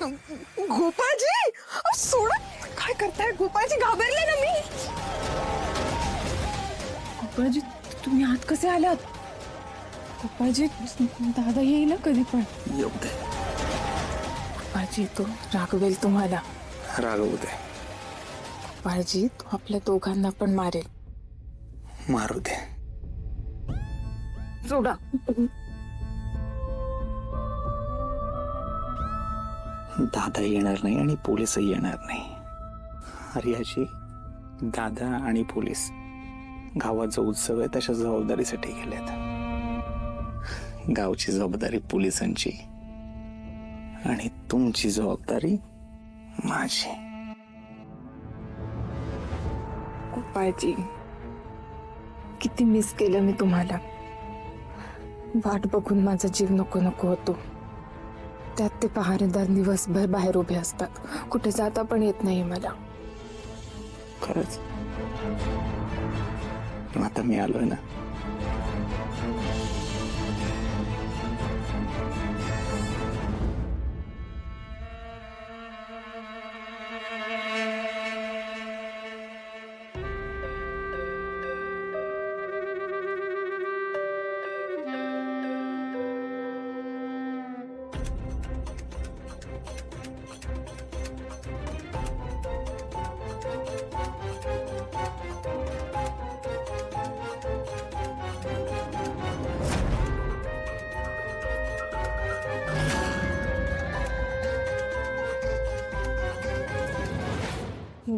गोपाळजी सोडा, काय करताय गोपाळजी? घाबरले ना मी. गोपाळजी तुम्ही आत कसे आलात? गोपाळजी दादा येईल ना कधी पण. येऊ दे. गोपाळजी तो रागवेल तुम्हाला. रागवू दे. गोपाळजी तो आपल्या दोघांना पण मारेल. मारू दे. सोडा. दादा येणार नाही आणि पोलीसही येणार नाही. आर्याची दादा आणि पोलीस गावाचा उत्सव आहे तशा जबाबदारीसाठी गेलेत. गावची जबाबदारी पोलिसांची आणि तुमची जबाबदारी माझी. गोपाळजी किती मिस केलं मी तुम्हाला. वाट बघून माझा जीव नको नको होतो. त्यात ते पहारेदार दिवसभर बाहेर उभे असतात, कुठे जाता पण येत नाही मला. खरंच. पण आता मी आलोय ना.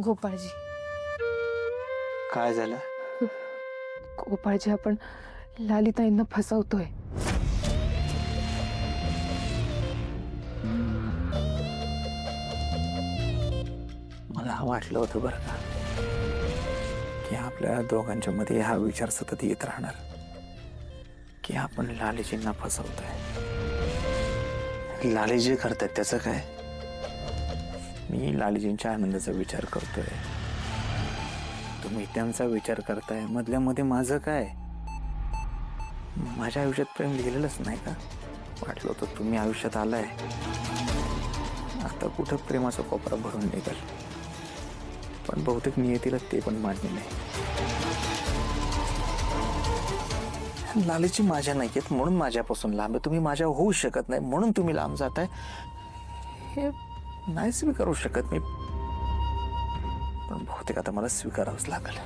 गोपाळजी, काय झालं? गोपाळजी आपण ललिताईंना फसवतोय. मला वाटलं होतं बरं का की आपल्या दोघांच्या मध्ये हा विचार सतत येत राहणार की आपण लालीजींना फसवतोय. लालीजी करतायत त्याचं काय? मी लालीजींच्या आनंदाचा विचार करतोय, तुम्ही त्यांचा विचार करताय. मधल्या मध्ये माझं काय? माझ्या आयुष्यात प्रेम लिहिलेलंच नाही का? वाटलं होतं तुम्ही आयुष्यात आलाय, आता कुठं प्रेमाचा कोपरा भरून निघाल. पण बहुतेक नियतीला ते पण मान्य नाही. लालीची माझ्या नाही आहेत म्हणून माझ्यापासून लांब आहे. तुम्ही माझ्या होऊ शकत नाही म्हणून तुम्ही लांब जाताय. हे नाही स्वीकारू शकत मी, पण बहुतेक आता मला स्वीकारावंच लागेल.